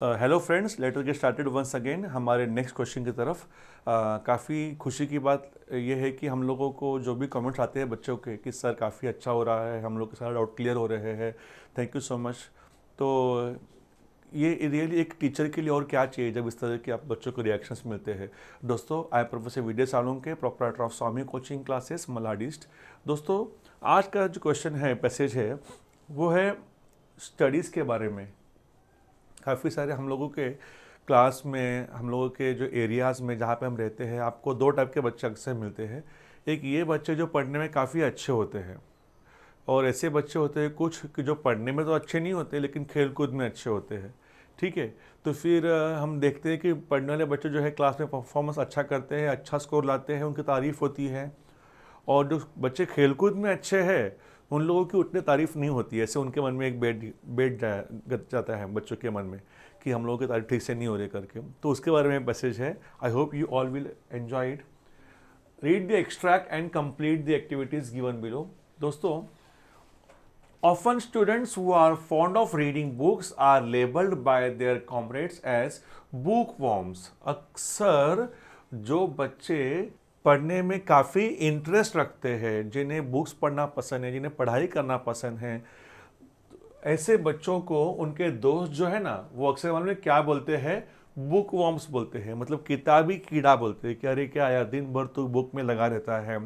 Hello friends, let's get started once again हमारे next question की तरफ। काफ़ी खुशी की बात यह है कि हम लोगों को जो भी कमेंट्स आते हैं बच्चों के कि सर काफ़ी अच्छा हो रहा है, हम लोग के सारे डाउट क्लियर हो रहे हैं, थैंक यू सो मच। तो ये रियली एक टीचर के लिए और क्या चाहिए जब इस तरह के आप बच्चों को रिएक्शंस मिलते हैं। दोस्तों, I professor Vijay Salunke, proprietor of Swami coaching classes Malad east. दोस्तों, आज का जो क्वेश्चन है, पैसेज है, वो है स्टडीज़ के बारे में। काफ़ी सारे हम लोगों के क्लास में, हम लोगों के जो एरियाज़ में जहाँ पे हम रहते हैं, आपको दो टाइप के बच्चे अक्सर मिलते हैं। एक ये बच्चे जो पढ़ने में काफ़ी अच्छे होते हैं, और ऐसे बच्चे होते हैं कुछ कि जो पढ़ने में तो अच्छे नहीं होते लेकिन खेल कूद में अच्छे होते हैं। ठीक है, तो फिर हम देखते हैं कि पढ़ने वाले बच्चे जो है क्लास में परफॉर्मेंस अच्छा करते हैं, अच्छा स्कोर लाते हैं, उनकी तारीफ़ होती है। और जो बच्चे खेलकूद में अच्छे हैं उन लोगों की उतनी तारीफ नहीं होती है। ऐसे उनके मन में एक गत जाता है बच्चों के मन में कि हम लोगों की तारीफ ठीक से नहीं हो रही करके। तो उसके बारे में मैसेज है। I hope you all will enjoy it. Read the extract and complete the activities given below. दोस्तों, often students who are fond of reading books are labeled by their comrades as bookworms। अक्सर जो बच्चे पढ़ने में काफ़ी interest रखते हैं, जिन्हें बुक्स पढ़ना पसंद है, जिन्हें पढ़ाई करना पसंद है, ऐसे बच्चों को उनके दोस्त जो है ना, वो अक्सर मालूम है क्या बोलते हैं? बुक वॉर्म्स बोलते हैं। मतलब किताबी कीड़ा बोलते हैं कि अरे क्या यार, दिन भर तो बुक में लगा रहता है।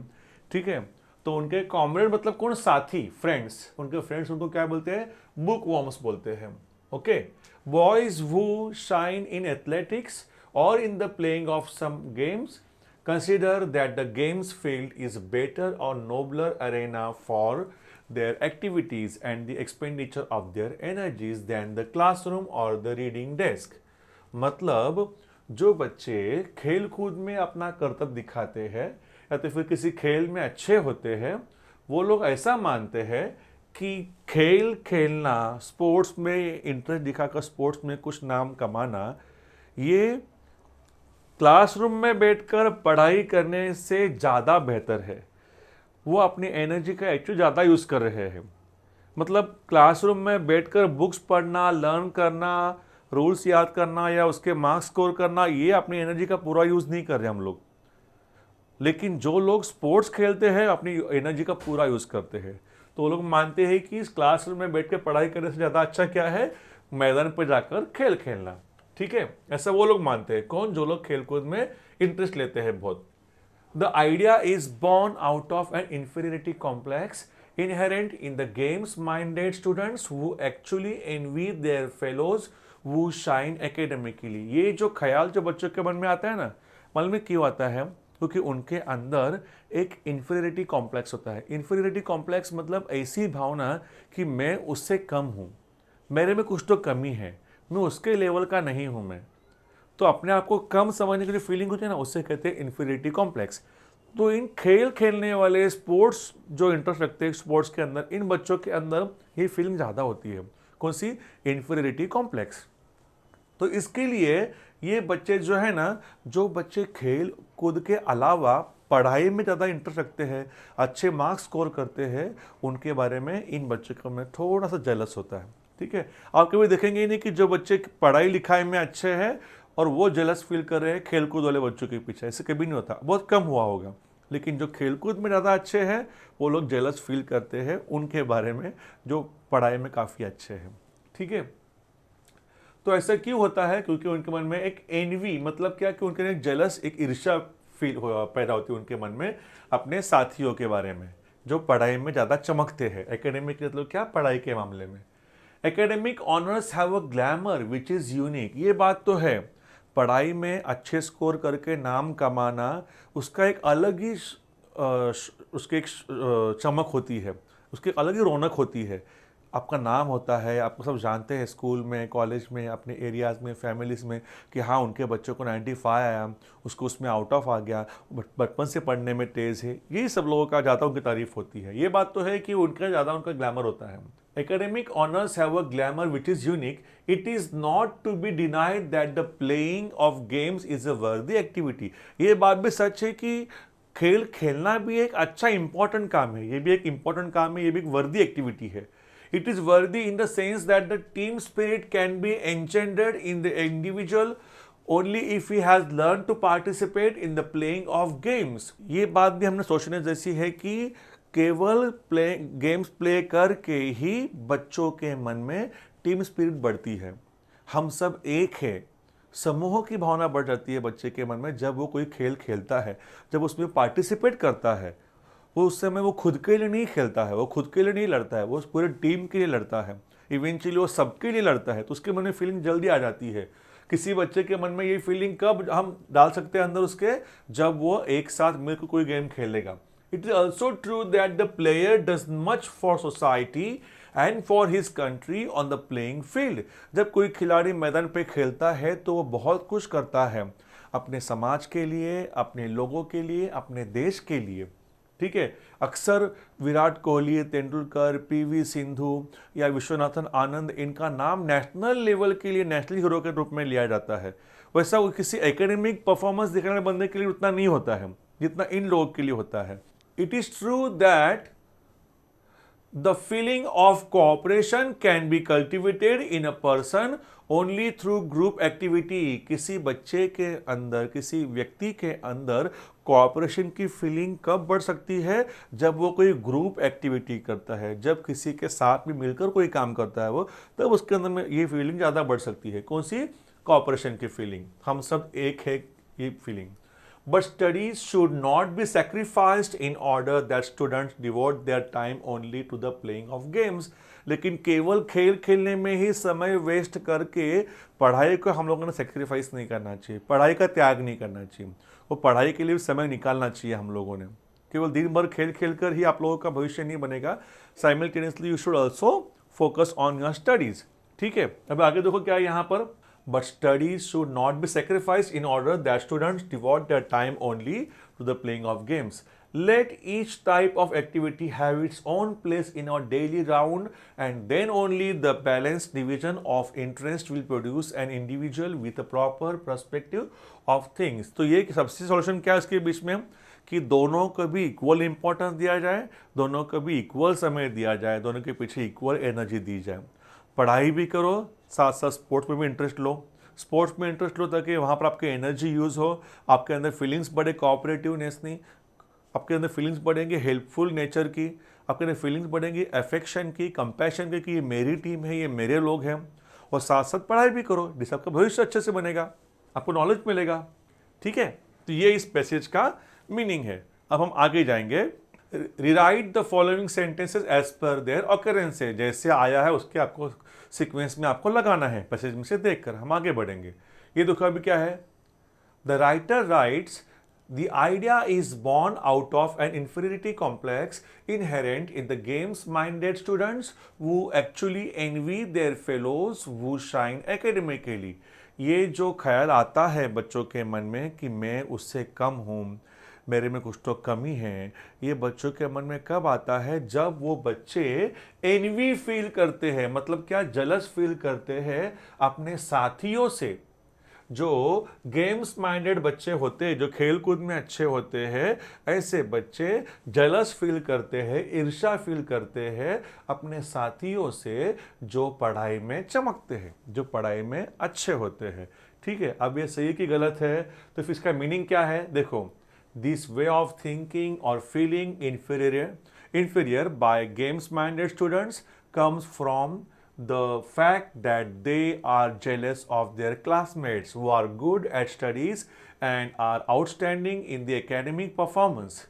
ठीक है, तो उनके कॉमरेड मतलब कौन? साथी, फ्रेंड्स। उनके फ्रेंड्स उनको क्या बोलते हैं? बुक वॉर्म्स बोलते हैं। Okay, boys who shine in athletics और in the playing of some games consider that the games field is better or nobler arena for their activities and the expenditure of their energies than the classroom or the reading desk। मतलब जो बच्चे खेल कूद में अपना कर्तव्य दिखाते हैं या तो फिर किसी खेल में अच्छे होते हैं, वो लोग ऐसा मानते हैं कि खेल खेलना, स्पोर्ट्स में इंटरेस्ट दिखाकर स्पोर्ट्स में कुछ नाम कमाना, ये क्लासरूम में बैठकर पढ़ाई करने से ज़्यादा बेहतर है। वो अपनी एनर्जी का एक्चुअली ज़्यादा यूज़ कर रहे हैं। मतलब क्लासरूम में बैठकर बुक्स पढ़ना, लर्न करना, रूल्स याद करना या उसके मार्क्स स्कोर करना, ये अपनी एनर्जी का पूरा यूज़ नहीं कर रहे हम लोग। लेकिन जो लोग स्पोर्ट्स खेलते हैं अपनी एनर्जी का पूरा यूज़ करते हैं। तो वो लोग मानते हैं कि इस क्लासरूम में बैठ कर पढ़ाई करने से ज़्यादा अच्छा क्या है? मैदान पर जाकर खेल खेलना। ठीक है, ऐसा वो लोग मानते हैं। कौन? जो लोग खेलकूद में इंटरेस्ट लेते हैं बहुत। The idea is born out of an inferiority complex inherent in the games minded students who actually envy their fellows who shine academically। ये जो ख्याल जो बच्चों के मन में आता है ना, मन में क्यों आता है? क्योंकि उनके अंदर एक इंफीरियरिटी कॉम्प्लेक्स होता है। इंफीरियरिटी कॉम्प्लेक्स मतलब ऐसी भावना कि मैं उससे कम हूँ, मेरे में कुछ तो कमी है, मैं उसके लेवल का नहीं हूँ। मैं तो अपने आप को कम समझने की जो फीलिंग होती है ना, उससे कहते हैं इंफीरियरिटी कॉम्प्लेक्स। तो इन खेल खेलने वाले, स्पोर्ट्स जो इंटरेस्ट रखते हैं स्पोर्ट्स के अंदर, इन बच्चों के अंदर ये फीलिंग ज़्यादा होती है। कौन सी? Inferiority complex. तो इसके लिए ये बच्चे जो है ना, जो बच्चे खेल कूद के अलावा पढ़ाई में ज़्यादा इंटरेस्ट रखते हैं, अच्छे मार्क्स स्कोर करते हैं, उनके बारे में इन बच्चों को मैं थोड़ा सा जेलस होता है। ठीक है, आप कभी देखेंगे ही नहीं कि जो बच्चे पढ़ाई लिखाई में अच्छे हैं और वो जेलस फील कर रहे हैं खेलकूद वाले बच्चों के पीछे। ऐसे कभी नहीं होता, बहुत कम हुआ होगा। लेकिन जो खेलकूद में ज़्यादा अच्छे हैं वो लोग जेलस फील करते हैं उनके बारे में जो पढ़ाई में काफ़ी अच्छे हैं। ठीक है, तो ऐसा क्यों होता है? क्योंकि उनके मन में एक एनवी, मतलब क्या कि उनके एक जेलस, एक ईर्ष्या फील हो पैदा होती है उनके मन में अपने साथियों के बारे में जो पढ़ाई में ज़्यादा चमकते हैं। एकेडमिक मतलब क्या? पढ़ाई के मामले में academic honours have a glamour which is unique. ये बात तो है, पढ़ाई में अच्छे स्कोर करके नाम कमाना, उसका एक अलग ही उसकी एक चमक होती है, उसकी अलग ही रौनक होती है। आपका नाम होता है, आपको सब जानते हैं स्कूल में, कॉलेज में, अपने एरियाज़ में, फैमिलीज़ में कि हाँ उनके बच्चों को 95 आया, उसको उसमें आउट ऑफ आ गया, बचपन से पढ़ने में तेज़ है। यही सब लोगों का ज़्यादा उनकी तारीफ़ होती है। ये बात तो है कि उनका ज़्यादा उनका ग्लैमर होता है। Academic honors have a glamour which is unique. It is not to be denied that the playing of games is a worthy activity। ये बात भी सच है कि खेल खेलना भी एक अच्छा इंपॉर्टेंट काम है, ये भी एक इंपॉर्टेंट काम है, ये भी एक वर्दी एक्टिविटी है। It is worthy in the sense that the team spirit can be engendered in the individual only if he has learned to participate in the playing of games. ये बात भी हमने सोचने जैसी है कि केवल गेम्स प्ले करके ही बच्चों के मन में टीम स्पिरिट बढ़ती है। हम सब एक है, समूह की भावना बढ़ जाती है बच्चे के मन में जब वो कोई खेल खेलता है, जब उसमें पार्टिसिपेट करता है। वो उस समय वो खुद के लिए नहीं खेलता है, वो खुद के लिए नहीं लड़ता है, वो पूरे टीम के लिए लड़ता है। इवेंचुअली वो सबके लिए लड़ता है, तो उसके मन में फीलिंग जल्दी आ जाती है। किसी बच्चे के मन में ये फीलिंग कब हम डाल सकते हैं अंदर उसके, जब वो एक साथ मिलकर कोई गेम खेलेगा। It is also true that the player does much for society and for his country on the playing field. जब कोई खिलाड़ी मैदान पे खेलता है तो वो बहुत कुछ करता है अपने समाज के लिए, अपने लोगों के लिए, अपने देश के लिए। ठीक है, अक्सर विराट कोहली, तेंदुलकर, पीवी सिंधु या विश्वनाथन आनंद, इनका नाम नेशनल लेवल के लिए नेशनल हीरो के रूप में लिया जाता है। वैसा वो किसी एकेडमिक परफॉर्मेंस दिखाने वाले बंदे के लिए उतना नहीं होता है जितना इन लोगों के लिए होता है। It is true that the feeling of cooperation can be cultivated in a person only through group activity। किसी बच्चे के अंदर, किसी व्यक्ति के अंदर कोऑपरेशन की फीलिंग कब बढ़ सकती है? जब वो कोई ग्रुप एक्टिविटी करता है, जब किसी के साथ में मिलकर कोई काम करता है वो, तब उसके अंदर में ये फीलिंग ज़्यादा बढ़ सकती है। कौन सी? कोऑपरेशन की फीलिंग, हम सब एक है, ये feeling. But studies should not be sacrificed in order that students devote their time only to the playing of games। लेकिन केवल खेल खेलने में ही समय वेस्ट करके पढ़ाई को हम लोगों ने सेक्रीफाइस नहीं करना चाहिए, पढ़ाई का त्याग नहीं करना चाहिए। वो पढ़ाई के लिए भी समय निकालना चाहिए हम लोगों ने। केवल दिन भर खेल खेल कर ही आप लोगों का भविष्य नहीं बनेगा। Simultaneously you should also focus on your studies. ठीक है, अब आगे देखो क्या है यहाँ पर। But studies should not be sacrificed in order that students devote their time only to the playing of games। Let each type of activity have its own place in our daily round, and then only the balanced division of interest will produce an individual with a proper perspective of things। तो ये सबसे solution क्या है इसके बीच में, कि दोनों को भी इक्वल इंपॉर्टेंस दिया जाए, दोनों को भी इक्वल समय दिया जाए, दोनों के पीछे इक्वल एनर्जी दी जाए। पढ़ाई भी करो, साथ साथ स्पोर्ट्स में भी इंटरेस्ट लो, स्पोर्ट्स में इंटरेस्ट लो ताकि वहाँ पर आपके एनर्जी यूज़ हो, आपके अंदर फीलिंग्स बढ़े, कोऑपरेटिवनेस नहीं, आपके अंदर फीलिंग्स बढ़ेंगे हेल्पफुल नेचर की, आपके अंदर फीलिंग्स बढ़ेंगी अफेक्शन की, कंपैशन की, कि ये मेरी टीम है, ये मेरे लोग हैं। और साथ साथ पढ़ाई भी करो जिससे आपका भविष्य अच्छे से बनेगा, आपको नॉलेज मिलेगा। ठीक है, तो ये इस पैसेज का मीनिंग है। अब हम आगे जाएंगे। Rewrite the following sentences as per their occurrences. जैसे आया है उसके आपको सीक्वेंस में आपको लगाना है, पैसेज में से देखकर हम आगे बढ़ेंगे। ये देखो अभी क्या है। The writer writes the idea is born out of an inferiority complex inherent in the games minded students who actually envy their fellows who shine academically। ये जो ख्याल आता है बच्चों के मन में कि मैं उससे कम हूँ, मेरे में कुछ तो कमी है, ये बच्चों के मन में कब आता है? जब वो बच्चे एनवी फील करते हैं। मतलब क्या? जलस फील करते हैं अपने साथियों से। जो गेम्स माइंडेड बच्चे होते हैं, जो खेल कूद में अच्छे होते हैं, ऐसे बच्चे जलस फील करते हैं, ईर्ष्या फील करते हैं अपने साथियों से जो पढ़ाई में चमकते हैं, जो पढ़ाई में अच्छे होते हैं। ठीक है, अब ये सही कि गलत है? तो फिर इसका मीनिंग क्या है? देखो, this way of thinking or feeling inferior by games-minded students comes from the fact that they are jealous of their classmates who are good at studies and are outstanding in the academic performance।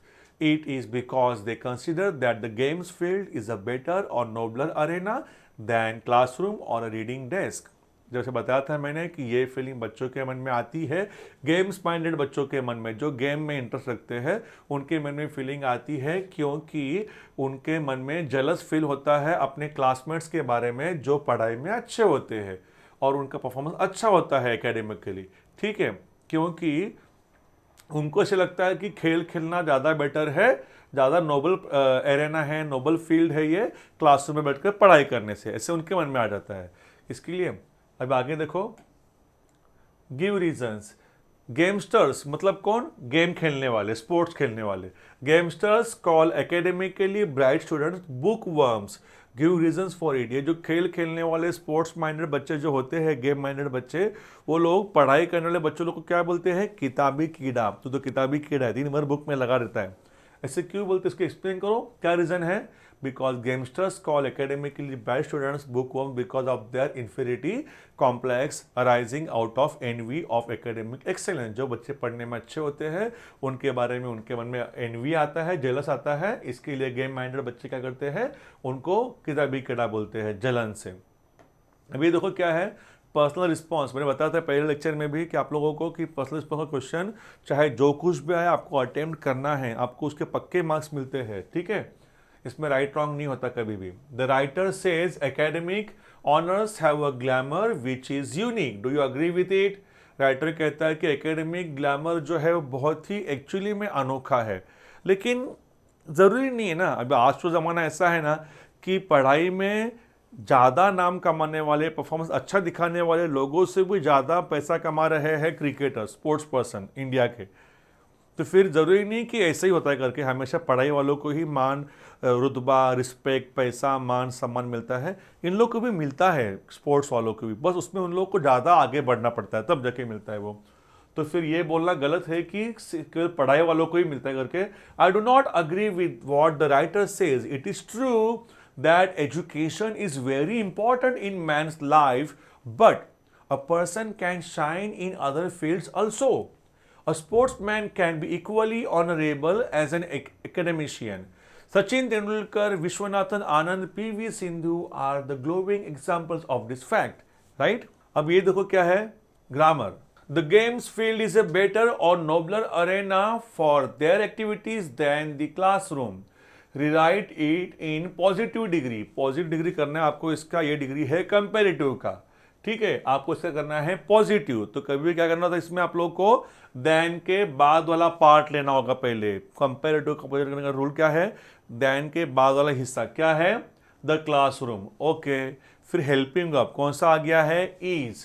It is because they consider that the games field is a better or nobler arena than classroom or a reading desk। जैसे बताया था मैंने कि ये feeling बच्चों के मन में आती है, गेम्स माइंडेड बच्चों के मन में, जो गेम में इंटरेस्ट रखते हैं उनके मन में फीलिंग आती है, क्योंकि उनके मन में जलस फील होता है अपने क्लासमेट्स के बारे में जो पढ़ाई में अच्छे होते हैं और उनका परफॉर्मेंस अच्छा होता है एकेडमिकली। ठीक है, क्योंकि उनको ऐसे लगता है कि खेल खेलना ज़्यादा बेटर है, ज़्यादा नोबल एरेना है, नोबल फील्ड है ये क्लासरूम में बैठकर पढ़ाई करने से, ऐसे उनके मन में आ जाता है। इसके लिए अब आगे देखो, गिव रीजंस। गेमस्टर्स मतलब कौन? गेम खेलने वाले, स्पोर्ट्स खेलने वाले। Gamesters call academically bright students book worms, give reasons for it. ये जो खेल खेलने वाले स्पोर्ट्स माइंडेड बच्चे जो होते हैं, गेम माइंडेड बच्चे, वो लोग पढ़ाई करने वाले बच्चों लोग को क्या बोलते हैं? किताबी कीड़ा। तो किताबी कीड़ा है, दिन भर बुक में लगा रहता है। ऐसे क्यों बोलते हैं? इसको एक्सप्लेन करो, क्या रीजन है? Because gamesters call academically bright students book worm because of their inferiority complex arising out of envy of academic excellence. जो बच्चे पढ़ने में अच्छे होते हैं उनके बारे में उनके मन में एनवी आता है, जेलस आता है, इसके लिए गेम माइंडेड बच्चे क्या करते हैं? उनको किताबी कीड़ा बोलते हैं, जलन से। अभी देखो क्या है पर्सनल रिस्पॉन्स। मैंने बताया था पहले लेक्चर में भी कि आप लोगों को कि पर्सनल रिस्पॉन्स का क्वेश्चन चाहे जो कुछ भी आए आपको अटेम्प्ट करना है, आपको उसके पक्के मार्क्स मिलते हैं, ठीक है? इसमें राइट रॉन्ग नहीं होता कभी भी। The writer says academic honours have a glamour which is unique, do you agree with it? Writer कहता है कि एकेडमिक ग्लैमर जो है वो बहुत ही एक्चुअली में अनोखा है, लेकिन ज़रूरी नहीं है ना। अभी आज तो ज़माना ऐसा है ना कि पढ़ाई में ज़्यादा नाम कमाने वाले, परफॉर्मेंस अच्छा दिखाने वाले लोगों से भी ज़्यादा पैसा कमा रहे हैं क्रिकेटर, स्पोर्ट्स पर्सन इंडिया के। तो फिर ज़रूरी नहीं कि ऐसा ही होता है करके हमेशा पढ़ाई वालों को ही मान, रुतबा, रिस्पेक्ट, पैसा, मान, सम्मान मिलता है। इन लोग को भी मिलता है, स्पोर्ट्स वालों को भी, बस उसमें उन लोग को ज़्यादा आगे बढ़ना पड़ता है तब जाके मिलता है वो। तो फिर ये बोलना गलत है कि केवल पढ़ाई वालों को ही मिलता है करके। I do not agree with what the writer says. It is true that education is very important in man's life, but a person can shine in other fields also. A sportsman can be equally honorable as an academician. Sachin Tendulkar, Vishwanathan Anand, P.V. Sindhu are the glowing examples of this fact, right? अब ये देखो क्या है grammar. The games field is a better or nobler arena for their activities than the classroom. Rewrite it in positive degree. Positive degree करना है आपको, इसका ये डिग्री है कंपेरेटिव का, ठीक है? आपको इसका करना है पॉजिटिव। तो कभी भी क्या करना था इसमें आप लोग को देन के बाद वाला पार्ट लेना होगा पहले। कंपेरेटिव कंपेयर करने का रूल क्या है? देन के बाद वाला हिस्सा क्या है? The classroom. ओके, फिर हेल्पिंग अप कौन सा आ गया है? इज।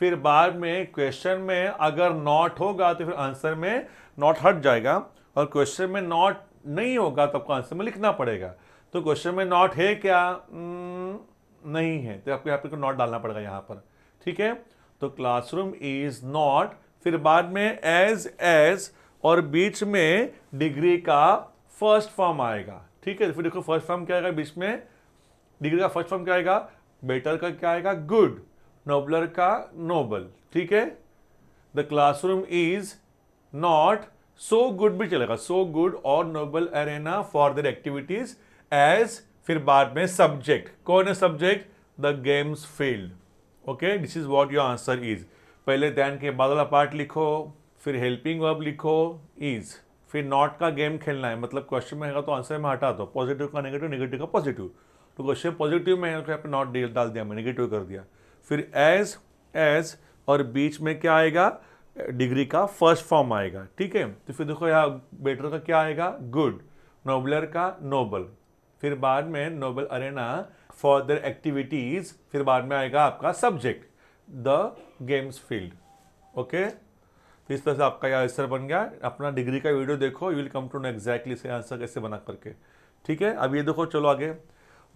फिर बाद में क्वेश्चन में अगर नॉट होगा तो फिर आंसर में नॉट हट जाएगा, और क्वेश्चन में नॉट नहीं होगा तो आपको आंसर में लिखना पड़ेगा। तो क्वेश्चन में नॉट है क्या? नहीं है, तो आपको यहाँ पे नॉट डालना पड़ेगा यहाँ पर, ठीक है? तो क्लासरूम इज नॉट, फिर बाद में एज और बीच में डिग्री का फर्स्ट फॉर्म आएगा, ठीक है? फिर देखो फर्स्ट फॉर्म क्या आएगा बीच में, डिग्री का फर्स्ट फॉर्म क्या आएगा? बेटर का क्या आएगा? गुड। नोबलर का नोबल, ठीक है? The classroom is not so good भी चलेगा, सो गुड और noble arena for their activities as, फिर बाद में सब्जेक्ट, कौन है subject? The games field. Okay, this is what your answer is. पहले दैन के बाद वाला पार्ट लिखो, फिर हेल्पिंग वर्ब लिखो, इज, फिर नॉट का गेम खेलना है, मतलब क्वेश्चन में है तो आंसर में हटा दो, पॉजिटिव का नेगेटिव, नेगेटिव का पॉजिटिव। तो क्वेश्चन पॉजिटिव में है तो यहाँ पे नॉट डाल दिया मैं, नेगेटिव कर दिया। फिर एज और बीच में क्या आएगा? डिग्री का फर्स्ट फॉर्म आएगा, ठीक है? तो फिर देखो यहाँ बेटर का क्या आएगा? गुड। नोबलर का नोबल, फिर बाद में noble arena for their activities, फिर बाद में आएगा आपका subject the games field. Okay, इस तरह से आपका यह आंसर बन गया। अपना डिग्री का वीडियो देखो, you will come to know exactly से आंसर कैसे बना करके, ठीक है? अब ये देखो, चलो आगे।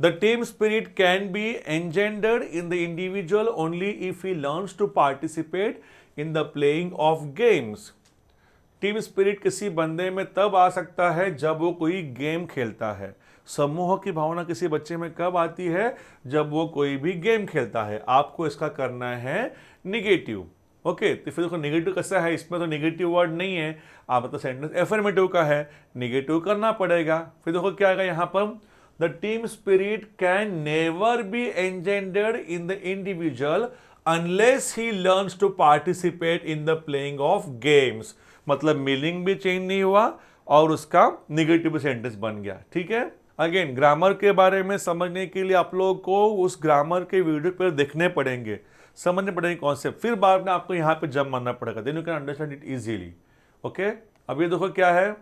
The team spirit can be engendered in the individual only if he learns to participate in the playing of games. Team spirit किसी बंदे में तब आ सकता है जब वो कोई गेम खेलता है। समूह की भावना किसी बच्चे में कब आती है? जब वो कोई भी गेम खेलता है। आपको इसका करना है निगेटिव। ओके, तो फिर देखो नेगेटिव कैसा है, इसमें तो नेगेटिव वर्ड नहीं है, आप मतलब सेंटेंस एफर्मेटिव का है, नेगेटिव करना पड़ेगा। फिर देखो क्या आएगा यहाँ पर? The team spirit can never be engendered in the individual unless he learns to participate in the playing of games. मतलब मीनिंग भी चेंज नहीं हुआ और उसका निगेटिव सेंटेंस बन गया, ठीक है? अगेन ग्रामर के बारे में समझने के लिए आप लोगों को उस ग्रामर के वीडियो पर देखने पड़ेंगे, समझने पड़ेंगे कॉन्सेप्ट, फिर बाद में आपको यहाँ पे जंप मारना पड़ेगा, then you can understand it easily. Okay, अब ये देखो क्या है,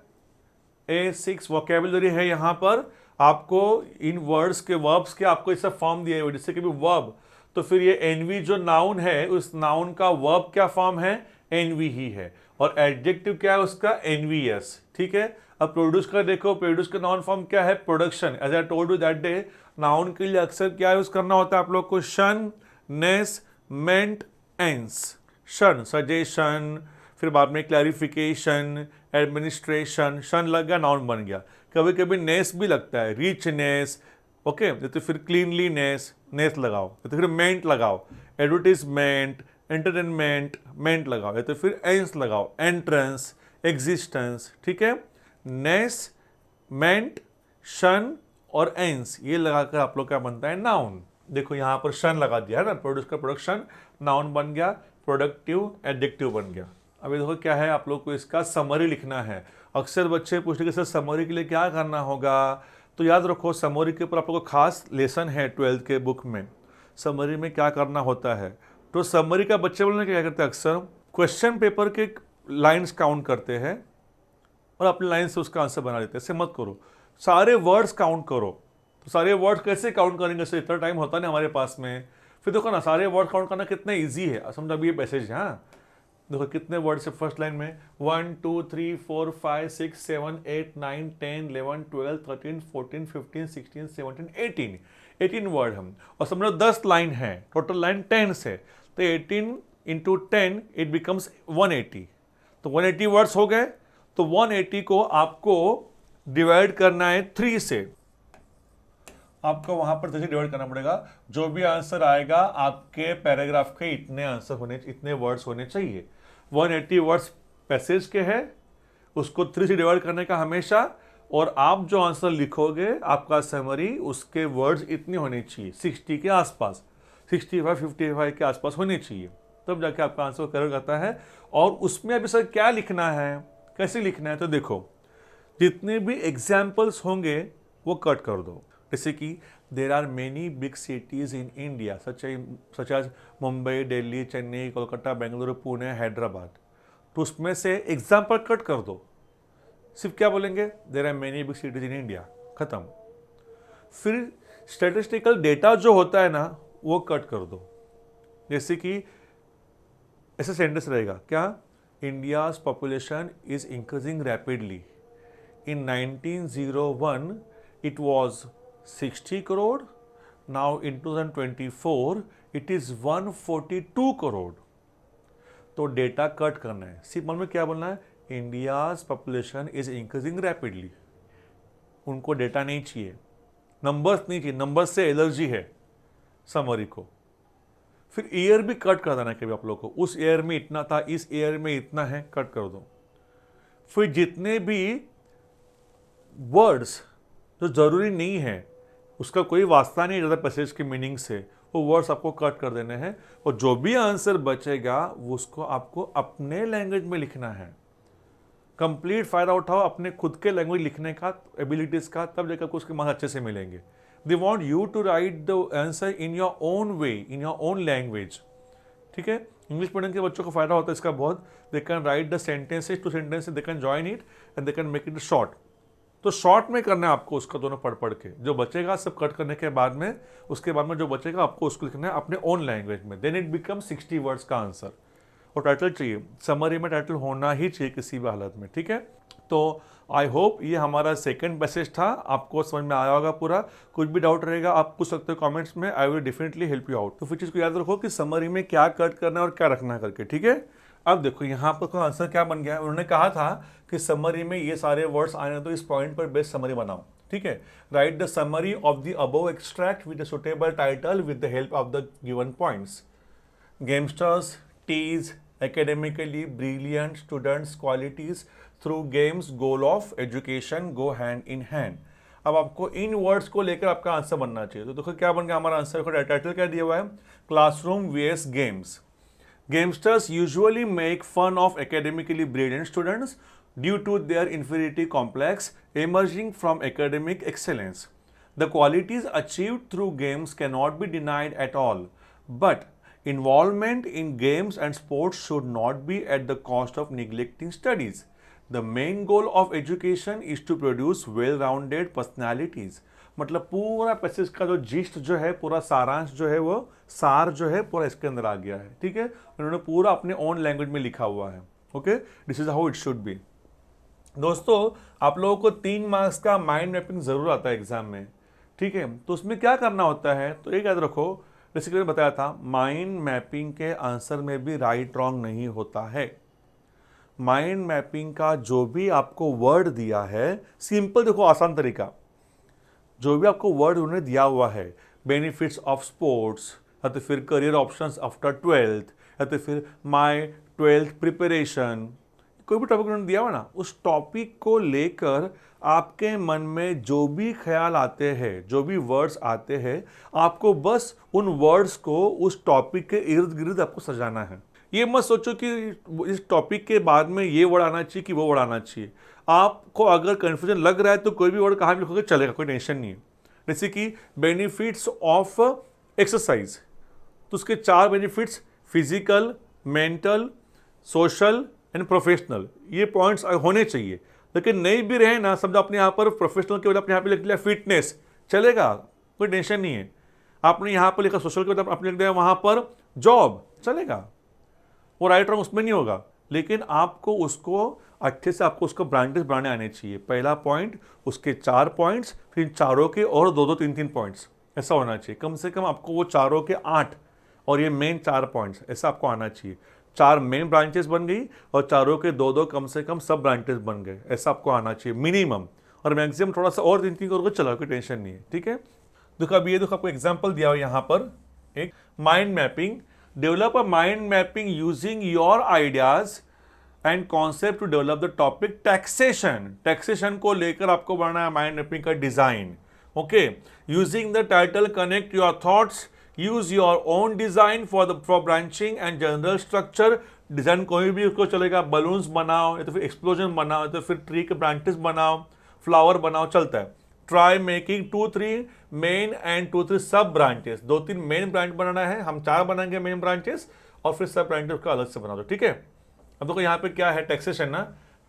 A6 वोकेबुलरी है। यहाँ पर आपको इन वर्ड्स के, वर्ब्स के आपको ऐसा फॉर्म दिया है, जिससे कि भी वर्ब, तो फिर ये एनवी जो नाउन है, उस नाउन का वर्ब क्या फॉर्म है? एनवी ही है। और एडजेक्टिव क्या है उसका, एनवीएस, ठीक है। अब प्रोड्यूस का देखो, प्रोड्यूस का नाउन फॉर्म क्या है, production. As I told you that day, noun के लिए अक्सर क्या यूज करना होता है आप लोग को, शन, नेस, मेंट, एंस। शन सजेशन, फिर बाद में क्लैरिफिकेशन, एडमिनिस्ट्रेशन, शन लग गया नाउन बन गया। कभी कभी नेस भी लगता है, रिचनेस, ओके, तो फिर क्लीनलीनेस, नेस लगाओ, तो फिर मेंट लगाओ, एडवर्टीजमेंट, एंटरटेनमेंट, मेंट लगाओ, या तो फिर एंस लगाओ, एंट्रेंस, एग्जिस्टेंस, ठीक है। नेस, मेंट, शन और एंस, ये लगाकर आप लोग क्या बनता है, नाउन। देखो यहाँ पर शन लगा दिया है ना, प्रोड्यूस का प्रोडक्शन, नाउन बन गया, प्रोडक्टिव एडजेक्टिव बन गया। अभी देखो क्या है, आप लोग को इसका समरी लिखना है। अक्सर बच्चे पूछते कि सर समरी के लिए क्या करना होगा, तो याद रखो समरी के ऊपर आप लोग को खास लेसन है 12th के बुक में, समरी में क्या करना होता है। तो समरी का बच्चे बोलने क्या करते हैं, अक्सर क्वेश्चन पेपर के लाइन्स काउंट करते हैं और अपने लाइन से उसका आंसर बना देते हैं। ऐसे मत करो, सारे वर्ड्स काउंट करो। तो सारे वर्ड्स कैसे काउंट करेंगे, सर इतना टाइम होता नहीं हमारे पास में। फिर देखो ना, सारे वर्ड काउंट करना कितना ईजी है, समझो अभी ये पैसेज है। हाँ देखो कितने वर्ड से फर्स्ट लाइन में 1 2 3 4 5 6 7 8 9 10 11 12 13 14 15 16 17 18 वर्ड हम, और समझो 10 लाइन है, टोटल लाइन 10 से, तो 18 इंटू 10 इट बिकम्स 180। तो 180 वर्ड्स हो गए। तो 180 को आपको डिवाइड करना है 3 से, आपको वहां पर 3 से डिवाइड करना पड़ेगा। जो भी आंसर आएगा आपके पैराग्राफ के इतने आंसर होने, इतने वर्ड्स होने चाहिए। 180 वर्ड्स पैसेज के हैं, उसको 3 से डिवाइड करने का हमेशा, और आप जो आंसर लिखोगे आपका समरी, उसके वर्ड्स इतने होने चाहिए 60 के आसपास, 65 55 के आसपास होने चाहिए, तब जाके आपका आंसर करेक्ट आता है। और उसमें अभी सर क्या लिखना है, कैसे लिखना है, तो देखो जितने भी एग्जाम्पल्स होंगे वो कट कर दो। जैसे कि there are many big cities in India such as Mumbai, Delhi, Chennai, Kolkata, Bengaluru, Pune, Hyderabad, तो उसमें से एग्जाम्पल कट कर दो। सिर्फ क्या बोलेंगे, there are many big cities in India, खत्म। फिर स्टैटिस्टिकल डेटा जो होता है ना वो कट कर दो। जैसे कि ऐसा सेंटेंस रहेगा क्या, India's population is increasing rapidly, in 1901 it was 60 crore, now in 2024 it is 142 crore। तो डेटा कट करना है, सिंपल में क्या बोलना है, India's population is increasing rapidly. उनको डेटा नहीं चाहिए, नंबर्स नहीं चाहिए, नंबर्स से एलर्जी है समरी को। फिर ईयर भी कट कर देना कभी आप लोग को, उस ईयर में इतना था, इस ईयर में इतना है, कट कर दो। फिर जितने भी वर्ड्स जो जरूरी नहीं है, उसका कोई वास्ता नहीं ज़्यादा पैसेज के मीनिंग से, वो वर्ड्स आपको कट कर देने हैं। और जो भी आंसर बचेगा वो उसको आपको अपने लैंग्वेज में लिखना है। कंप्लीट फायदा उठाओ अपने खुद के लैंग्वेज लिखने का, एबिलिटीज़ का, तब जाकर उसके मार्क्स अच्छे से मिलेंगे। They want you to write the answer in your own way, in your own language, ठीक है। इंग्लिश मीडियम के बच्चों को फायदा होता है इसका बहुत, they can write the sentences two sentences, they can join it and they can make it short. तो शॉर्ट में करना है आपको उसका, दोनों पढ़ पढ़ के, जो बचेगा सब कट करने के बाद में, उसके बाद में जो बचेगा आपको उसको लिखना है अपने ओन लैंग्वेज में, देन इट बिकम 60 वर्ड्स का आंसर। और टाइटल चाहिए, समरी में टाइटल होना ही चाहिए किसी भी हालत में, ठीक है। तो आई होप ये हमारा सेकंड मैसेज था, आपको समझ में आया होगा पूरा। कुछ भी डाउट रहेगा आप पूछ सकते हो कमेंट्स में, I will definitely help you out. तो फिर चीज़ को याद रखो कि समरी में क्या कट करना है और क्या रखना है करके, ठीक है। अब देखो यहाँ पर आंसर क्या बन गया, उन्होंने कहा था कि समरी में ये सारे वर्ड्स आने, तो इस पॉइंट पर बेस्ट समरी बनाओ, ठीक है। Write the summary of the above extract with the suitable title with the help of the given points. Gamesters tease academically brilliant students qualities through games goal of education go hand in hand। अब आपको इन words को लेकर आपका answer बनना चाहिए। तो देखो क्या बन गया हमारा आंसर का टाइटल क्या दिया हुआ है, classroom vs games. Gamesters usually make fun of academically brilliant students due to their inferiority complex emerging from academic excellence. The qualities achieved through games cannot be denied at all, but involvement in games and sports should not be at the cost of neglecting studies. The main goal of education is to produce well-rounded personalities. मतलब पूरा passage का जो gist जो है, पूरा सारांश जो है, वो सार जो है पूरा इसके अंदर आ गया है। ठीक है, उन्होंने पूरा अपने ओन लैंग्वेज में लिखा हुआ है। Okay, this is how it should be. दोस्तों, आप लोगों को 3 मार्क्स का माइंड मैपिंग जरूर आता है एग्जाम में। ठीक है, तो उसमें क्या करना होता है, तो एक याद रखो, जैसे कि मैंने बताया था, माइंड मैपिंग के आंसर में भी राइट रॉन्ग नहीं होता है। माइंड मैपिंग का जो भी आपको वर्ड दिया है, सिंपल देखो, आसान तरीका, जो भी आपको वर्ड उन्होंने दिया हुआ है, बेनिफिट्स ऑफ स्पोर्ट्स, या तो फिर करियर ऑप्शंस आफ्टर 12th, या तो फिर माय 12th प्रिपरेशन, कोई भी टॉपिक उन्होंने दिया हुआ ना, उस टॉपिक को लेकर आपके मन में जो भी ख्याल आते हैं, जो भी वर्ड्स आते हैं, आपको बस उन वर्ड्स को उस टॉपिक के इर्द गिर्द आपको सजाना है। ये मत सोचो कि इस टॉपिक के बाद में ये वर्ड आना चाहिए कि वो वर्ड आना चाहिए। आपको अगर कन्फ्यूजन लग रहा है तो कोई भी वर्ड कहाँ भी लिखोगे चलेगा, कोई टेंशन नहीं है। जैसे कि बेनिफिट्स ऑफ एक्सरसाइज, तो उसके 4 benefits, physical, mental, social and professional, ये पॉइंट्स होने चाहिए। लेकिन नहीं भी रहे ना, समझो आपने यहाँ पर प्रोफेशनल के बजाय आपने यहाँ पे लिख लिया फिटनेस, चलेगा, कोई टेंशन नहीं है। आपने यहाँ पर लिखा सोशल के बजाय आपने लिख दिया वहाँ पर जॉब, चलेगा, वो राइट रॉन्ग उसमें नहीं होगा। लेकिन आपको उसको अच्छे से आपको उसको ब्रांचेस बनाने आने चाहिए। पहला पॉइंट, उसके 4 पॉइंट्स, फिर चारों के और 2-2, 3-3 पॉइंट्स, ऐसा होना चाहिए। कम से कम आपको वो चारों के 8 और ये मेन 4 पॉइंट्स, ऐसा आपको आना चाहिए। 4 मेन ब्रांचेस बन गई और चारों के 2-2 कम से कम सब ब्रांचेस बन गए, ऐसा आपको आना चाहिए मिनिमम। और मैक्सिमम थोड़ा सा और 3-3 करोगे, चलो, कोई टेंशन नहीं है। ठीक है, देखो अभी ये देखो आपको एग्जाम्पल दिया हुआ यहाँ पर, एक mind mapping, develop a mind mapping using your ideas and concept to develop the topic taxation. Taxation को लेकर आपको बनाना है माइंड मैपिंग का design. Okay, using the title connect your thoughts, use your own design for branching and general structure. Design कोई भी उसको चलेगा, बलून्स बनाओ या तो फिर एक्सप्लोजन बनाओ या तो फिर ट्री के ब्रांचेस बनाओ, फ्लावर बनाओ, चलता है। ट्राई मेकिंग 2-3 मेन एंड 2-3 सब ब्रांचेस, 2-3 मेन ब्रांच बनाना है, हम 4 बनाएंगे मेन ब्रांचेस और फिर सब ब्रांचेस का अलग से बना दो। ठीक है, अब देखो यहाँ पे क्या है, टैक्सेशन ना,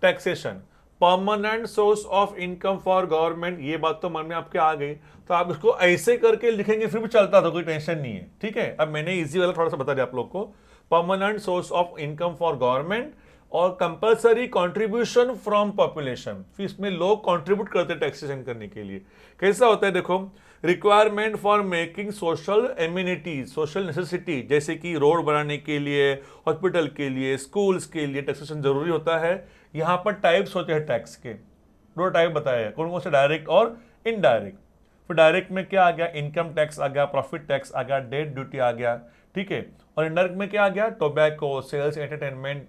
taxation permanent source of income for government, ये बात तो मन में आपके आ गई, तो आप इसको ऐसे करके लिखेंगे फिर भी चलता था, कोई टेंशन नहीं है। ठीक है, अब मैंने इजी वाला थोड़ा सा बता दिया आप लोग को, permanent source of income for government और कंपलसरी कंट्रीब्यूशन फ्रॉम पॉपुलेशन, फिर इसमें लोग कंट्रीब्यूट करते हैं टैक्सेशन करने के लिए। कैसा होता है देखो, requirement for making social amenities, social necessity, जैसे कि रोड बनाने के लिए, हॉस्पिटल के लिए, स्कूल्स के लिए टैक्सेशन जरूरी होता है। यहाँ पर टाइप्स होते हैं टैक्स के, 2 टाइप बताया है, कौन कौन से, डायरेक्ट और इनडायरेक्ट। फिर डायरेक्ट में क्या आ गया, इनकम टैक्स आ गया, प्रॉफिट टैक्स आ गया, डेट ड्यूटी आ गया। ठीक है, और इनडायरेक्ट में क्या आ गया, टोबैको, सेल्स, एंटरटेनमेंट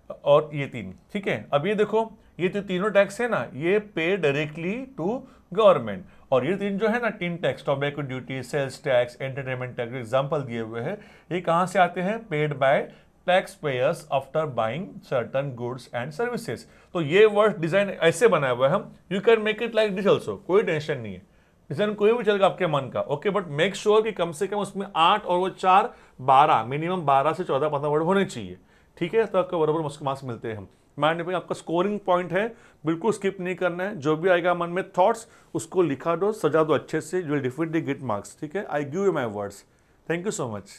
और ये 3। ठीक है, अब ये देखो, ये जो तीनों टैक्स है ना, ये पे डायरेक्टली टू गवर्नमेंट, और ये 3 जो है ना, 3 tax, tobacco duty, sales tax, entertainment tax, example दिए हुए हैं, ये कहां से आते हैं, paid by tax payers after buying certain goods and services. तो ये वर्ड डिजाइन ऐसे बनाया हुआ है हम, you can make it like this also, कोई टेंशन नहीं है, डिजाइन कोई भी चलेगा आपके मन का। ओके, बट मेक श्योर कि कम से कम उसमें 8 और वो 4, 12, मिनिमम 12 से 14-15 वर्ड होने चाहिए। ठीक है, तो आपको बराबर मार्क्स मिलते हैं हम। माइंड मैपिंग आपका स्कोरिंग पॉइंट है, बिल्कुल स्किप नहीं करना है, जो भी आएगा मन में थॉट्स उसको लिखा दो, सजा दो अच्छे से, you will definitely get marks. ठीक है, I give you my words. Thank you so much.